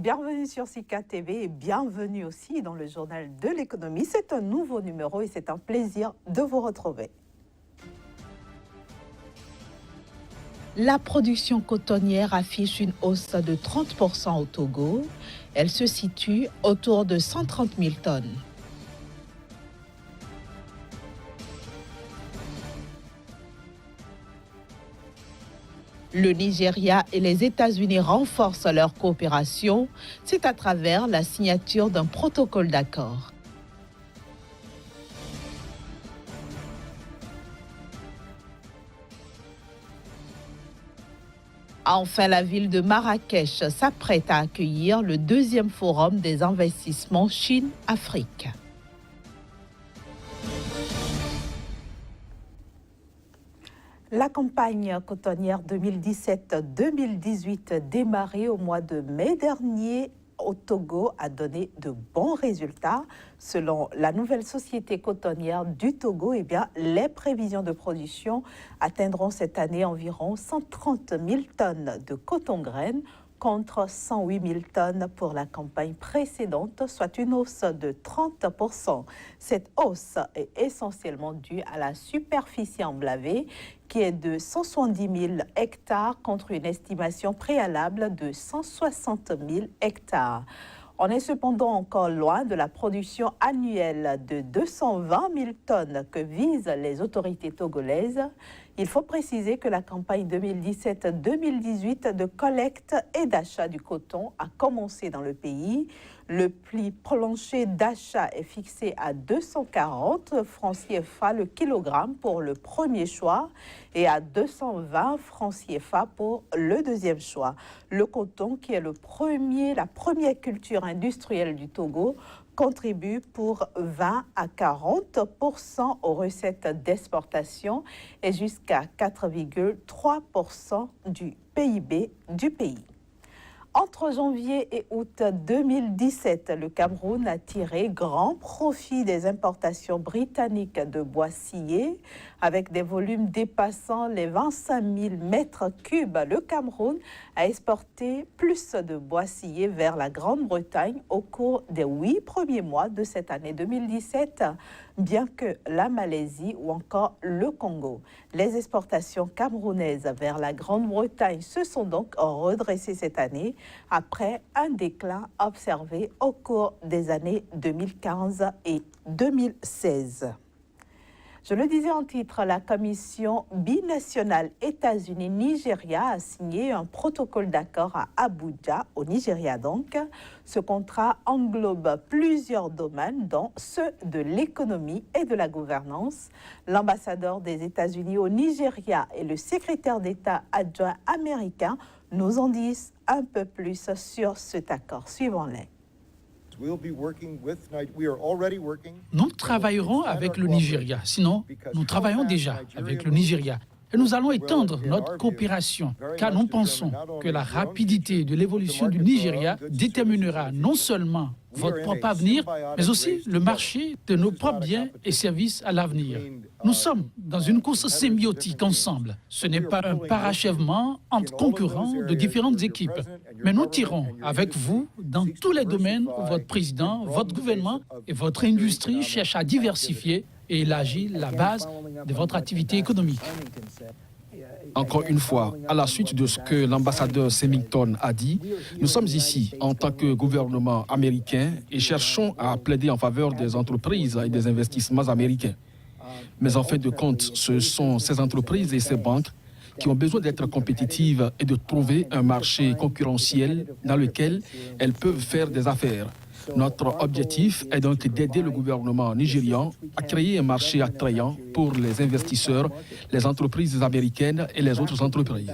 bienvenue sur Sika TV et bienvenue aussi dans le journal de l'économie. C'est un nouveau numéro et c'est un plaisir de vous retrouver. La production cotonnière affiche une hausse de 30% au Togo. Elle se situe autour de 130 000 tonnes. Le Nigeria et les États-Unis renforcent leur coopération. C'est à travers la signature d'un protocole d'accord. Enfin, la ville de Marrakech s'apprête à accueillir le deuxième forum des investissements Chine-Afrique. La campagne cotonnière 2017-2018 démarrée au mois de mai dernier au Togo a donné de bons résultats. Selon la nouvelle société cotonnière du Togo, les prévisions de production atteindront cette année environ 130 000 tonnes de coton-graines contre 108 000 tonnes pour la campagne précédente, soit une hausse de 30%. Cette hausse est essentiellement due à la superficie emblavée qui est de 170 000 hectares contre une estimation préalable de 160 000 hectares. On est cependant encore loin de la production annuelle de 220 000 tonnes que visent les autorités togolaises. Il faut préciser que la campagne 2017-2018 de collecte et d'achat du coton a commencé dans le pays. Le prix plancher d'achat est fixé à 240 francs CFA le kilogramme pour le premier choix et à 220 francs CFA pour le deuxième choix. Le coton, qui est la première culture industrielle du Togo, contribue pour 20 à 40% aux recettes d'exportation et jusqu'à 4,3% du PIB du pays. Entre janvier et août 2017, le Cameroun a tiré grand profit des importations britanniques de bois scié. Avec des volumes dépassant les 25 000 mètres cubes, le Cameroun a exporté plus de bois scié vers la Grande-Bretagne au cours des 8 premiers mois de cette année 2017, bien que la Malaisie ou encore le Congo. Les exportations camerounaises vers la Grande-Bretagne se sont donc redressées cette année après un déclin observé au cours des années 2015 et 2016. Je le disais en titre, la commission binationale États-Unis-Nigeria a signé un protocole d'accord à Abuja, au Nigeria donc. Ce contrat englobe plusieurs domaines, dont ceux de l'économie et de la gouvernance. L'ambassadeur des États-Unis au Nigeria et le secrétaire d'État adjoint américain nous en disent un peu plus sur cet accord. Suivons-les. Nous travaillerons avec le Nigeria, sinon nous travaillons déjà avec le Nigeria. Et nous allons étendre notre coopération, car nous pensons que la rapidité de l'évolution du Nigeria déterminera non seulement votre propre avenir, mais aussi le marché de nos propres biens et services à l'avenir. Nous sommes dans une course symbiotique ensemble. Ce n'est pas un parachèvement entre concurrents de différentes équipes, mais nous tirons avec vous dans tous les domaines où votre président, votre gouvernement et votre industrie cherchent à diversifier et élargir la base de votre activité économique. Encore une fois, à la suite de ce que l'ambassadeur Semington a dit, nous sommes ici en tant que gouvernement américain et cherchons à plaider en faveur des entreprises et des investissements américains. Mais en fin de compte, ce sont ces entreprises et ces banques qui ont besoin d'être compétitives et de trouver un marché concurrentiel dans lequel elles peuvent faire des affaires. Notre objectif est donc d'aider le gouvernement nigérian à créer un marché attrayant pour les investisseurs, les entreprises américaines et les autres entreprises.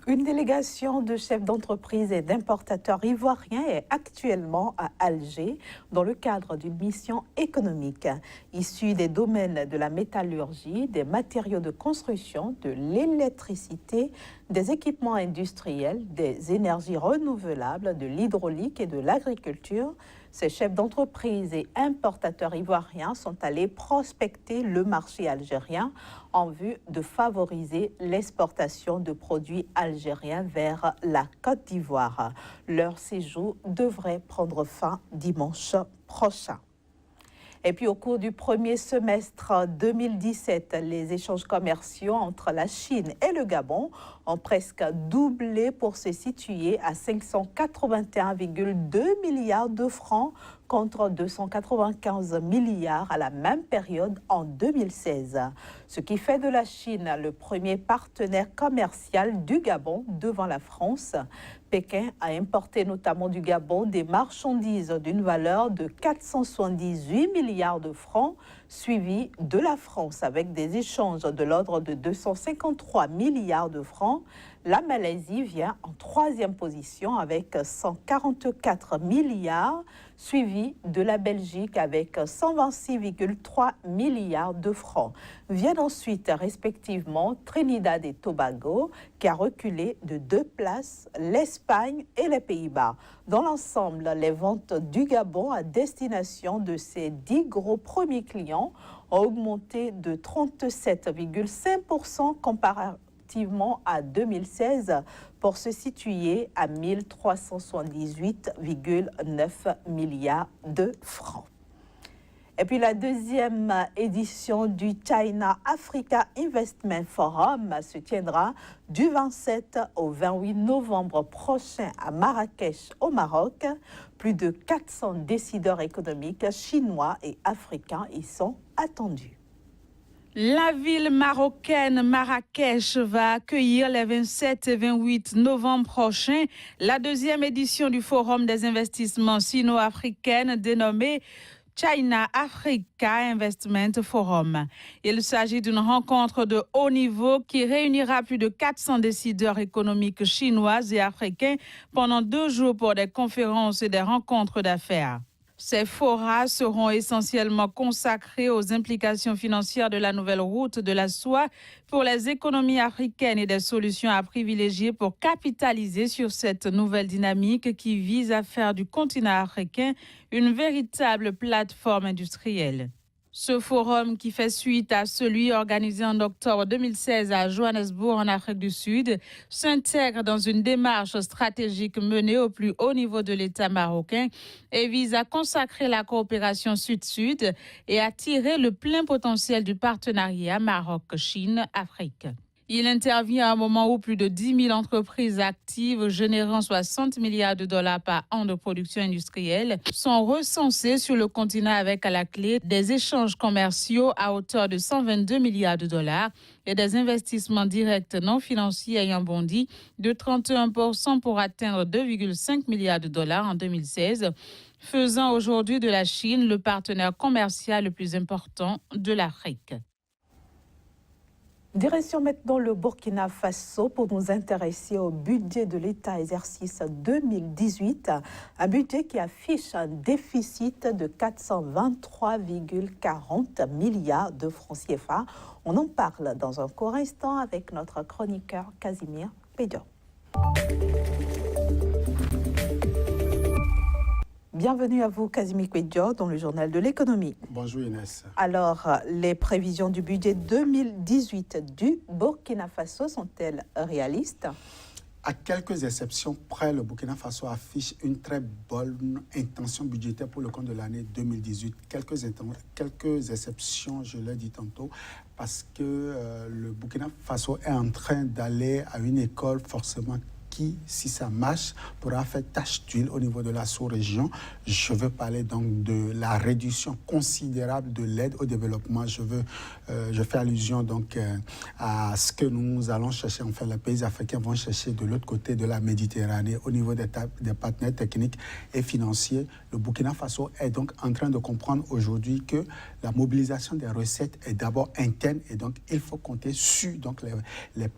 Une délégation de chefs d'entreprise et d'importateurs ivoiriens est actuellement à Alger dans le cadre d'une mission économique. Issue des domaines de la métallurgie, des matériaux de construction, de l'électricité, des équipements industriels, des énergies renouvelables, de l'hydraulique et de l'agriculture, Ces chefs d'entreprise et importateurs ivoiriens sont allés prospecter le marché algérien en vue de favoriser l'exportation de produits algériens vers la Côte d'Ivoire. Leur séjour devrait prendre fin dimanche prochain. Et puis au cours du premier semestre 2017, les échanges commerciaux entre la Chine et le Gabon ont presque doublé pour se situer à 581,2 milliards de francs contre 295 milliards à la même période en 2016. Ce qui fait de la Chine le premier partenaire commercial du Gabon devant la France. Pékin a importé notamment du Gabon des marchandises d'une valeur de 478 milliards de francs, suivi de la France avec des échanges de l'ordre de 253 milliards de francs. La Malaisie vient en troisième position avec 144 milliards, suivi de la Belgique avec 126,3 milliards de francs. Viennent ensuite respectivement Trinidad et Tobago qui a reculé de 2 places, l'Espagne et les Pays-Bas. Dans l'ensemble, les ventes du Gabon à destination de ses 10 gros premiers clients ont augmenté de 37,5% comparativement à 2016 pour se situer à 1378,9 milliards de francs. Et puis la deuxième édition du China Africa Investment Forum se tiendra du 27 au 28 novembre prochain à Marrakech au Maroc. Plus de 400 décideurs économiques chinois et africains y sont attendus. La ville marocaine Marrakech va accueillir les 27 et 28 novembre prochains la deuxième édition du Forum des investissements sino-africains dénommé China Africa Investment Forum. Il s'agit d'une rencontre de haut niveau qui réunira plus de 400 décideurs économiques chinois et africains pendant 2 jours pour des conférences et des rencontres d'affaires. Ces forats seront essentiellement consacrés aux implications financières de la nouvelle route de la soie pour les économies africaines et des solutions à privilégier pour capitaliser sur cette nouvelle dynamique qui vise à faire du continent africain une véritable plateforme industrielle. Ce forum, qui fait suite à celui organisé en octobre 2016 à Johannesburg, en Afrique du Sud, s'intègre dans une démarche stratégique menée au plus haut niveau de l'État marocain et vise à consacrer la coopération Sud-Sud et à tirer le plein potentiel du partenariat Maroc-Chine-Afrique. Il intervient à un moment où plus de 10 000 entreprises actives générant 60 milliards de dollars par an de production industrielle sont recensées sur le continent avec à la clé des échanges commerciaux à hauteur de 122 milliards de dollars et des investissements directs non financiers ayant bondi de 31% pour atteindre 2,5 milliards de dollars en 2016, faisant aujourd'hui de la Chine le partenaire commercial le plus important de l'Afrique. Direction maintenant le Burkina Faso pour nous intéresser au budget de l'État exercice 2018, un budget qui affiche un déficit de 423,40 milliards de francs CFA. On en parle dans un court instant avec notre chroniqueur Casimir Pédion. Bienvenue à vous, Casimir Pédion, dans le journal de l'économie. Bonjour Inès. Alors, les prévisions du budget 2018 du Burkina Faso sont-elles réalistes? À quelques exceptions près, le Burkina Faso affiche une très bonne intention budgétaire pour le compte de l'année 2018. Quelques exceptions, je l'ai dit tantôt, parce que le Burkina Faso est en train d'aller à une école forcément qui, si ça marche, pourra faire tache d'huile au niveau de la sous-région. Je veux parler donc de la réduction considérable de l'aide au développement. Je fais allusion donc à ce que nous allons chercher, enfin les pays africains vont chercher de l'autre côté de la Méditerranée au niveau des partenaires techniques et financiers. Le Burkina Faso est donc en train de comprendre aujourd'hui que la mobilisation des recettes est d'abord interne et donc il faut compter sur donc les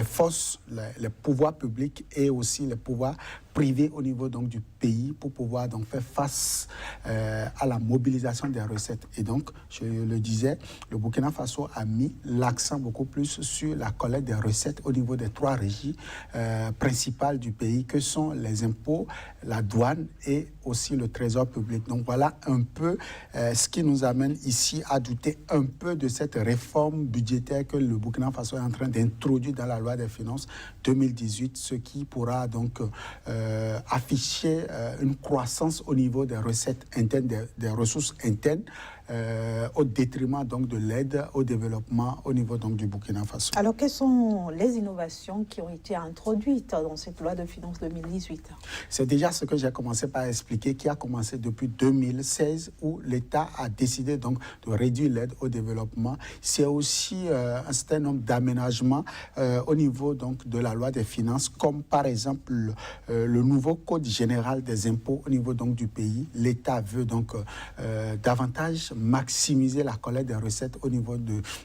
forces, les pouvoirs publics et aussi les pouvoirs privés au niveau donc du pays pour pouvoir donc faire face à la mobilisation des recettes. Et donc, je le disais, le Burkina Faso a mis l'accent beaucoup plus sur la collecte des recettes au niveau des 3 régies principales du pays, que sont les impôts, la douane et aussi le trésor public. Donc voilà un peu ce qui nous amène ici à douter un peu de cette réforme budgétaire que le Burkina Faso est en train d'introduire dans la loi des finances 2018, ce qui pourra donc afficher une croissance au niveau des recettes internes, des ressources internes, au détriment donc de l'aide au développement au niveau donc du Burkina Faso. Alors, quelles sont les innovations qui ont été introduites dans cette loi de finances 2018? C'est déjà ce que j'ai commencé par expliquer, qui a commencé depuis 2016, où l'État a décidé donc de réduire l'aide au développement. C'est aussi un certain nombre d'aménagements au niveau donc de la loi des finances, comme par exemple le nouveau code général des impôts au niveau donc du pays. L'État veut donc davantage maximiser la collecte des recettes au niveau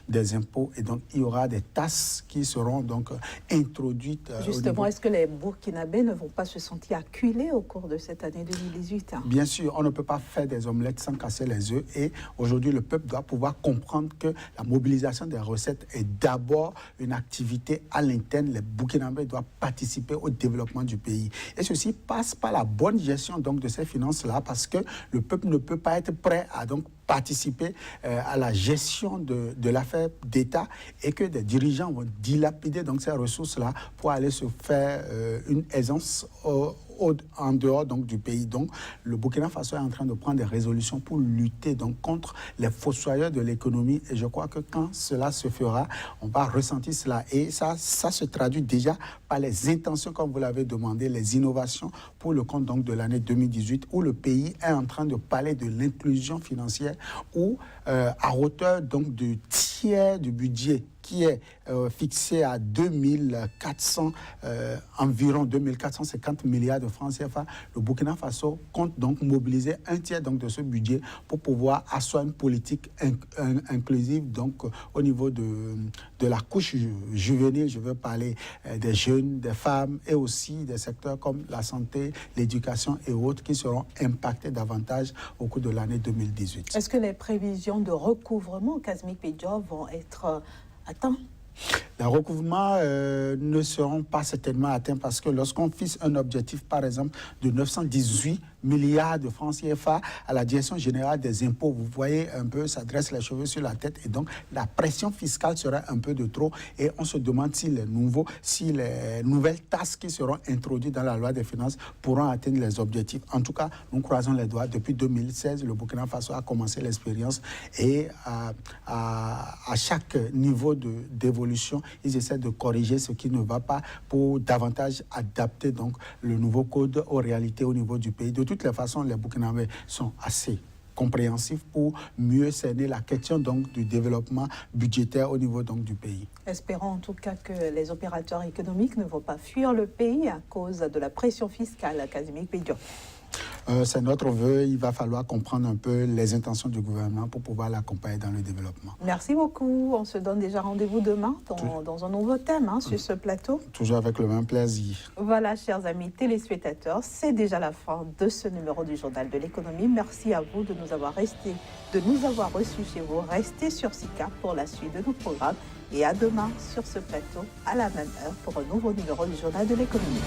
des impôts, et donc il y aura des tasses qui seront donc introduites. Justement, est-ce que les Burkinabés ne vont pas se sentir acculés au cours de cette année 2018? Bien sûr, on ne peut pas faire des omelettes sans casser les œufs, et aujourd'hui le peuple doit pouvoir comprendre que la mobilisation des recettes est d'abord une activité à l'interne. Les Burkinabés doivent participer au développement du pays, et ceci passe par la bonne gestion donc de ces finances-là, parce que le peuple ne peut pas être prêt à donc participer à la gestion de l'affaire d'État, et que des dirigeants vont dilapider donc ces ressources-là pour aller se faire une aisance en dehors donc du pays. Donc le Burkina Faso est en train de prendre des résolutions pour lutter donc contre les fossoyeurs de l'économie, et je crois que quand cela se fera, on va ressentir cela, et ça se traduit déjà par les intentions, comme vous l'avez demandé, les innovations pour le compte donc de l'année 2018, où le pays est en train de parler de l'inclusion financière, où à hauteur donc du tiers du budget qui est fixé à 2400, environ 2450 milliards de francs CFA, le Burkina Faso compte donc mobiliser un tiers donc de ce budget pour pouvoir asseoir une politique inclusive donc au niveau de la couche juvénile. Je veux parler des jeunes, des femmes, et aussi des secteurs comme la santé, l'éducation et autres, qui seront impactés davantage au cours de l'année 2018. Est-ce que les prévisions de recouvrement Kazmi Pédio vont être atteintes? Les recouvrements ne seront pas certainement atteints, parce que lorsqu'on fixe un objectif, par exemple, de 918 milliards de francs CFA à la Direction générale des impôts, vous voyez un peu, ça dresse les cheveux sur la tête, et donc la pression fiscale serait un peu de trop, et on se demande si les nouvelles tasses qui seront introduites dans la loi des finances pourront atteindre les objectifs. En tout cas, nous croisons les doigts. Depuis 2016, le Burkina Faso a commencé l'expérience, et à chaque niveau d'évolution, ils essaient de corriger ce qui ne va pas pour davantage adapter donc le nouveau code aux réalités au niveau du pays. De toutes les façons, les Burkinabés sont assez compréhensifs pour mieux cerner la question donc du développement budgétaire au niveau donc du pays. Espérons en tout cas que les opérateurs économiques ne vont pas fuir le pays à cause de la pression fiscale à Kazmi Pédio. C'est notre vœu. Il va falloir comprendre un peu les intentions du gouvernement pour pouvoir l'accompagner dans le développement. Merci beaucoup. On se donne déjà rendez-vous demain dans un nouveau thème sur ce plateau. Toujours avec le même plaisir. Voilà, chers amis téléspectateurs, c'est déjà la fin de ce numéro du Journal de l'économie. Merci à vous de nous avoir reçus chez vous. Restez sur SICAP pour la suite de nos programmes. Et à demain sur ce plateau, à la même heure, pour un nouveau numéro du Journal de l'économie.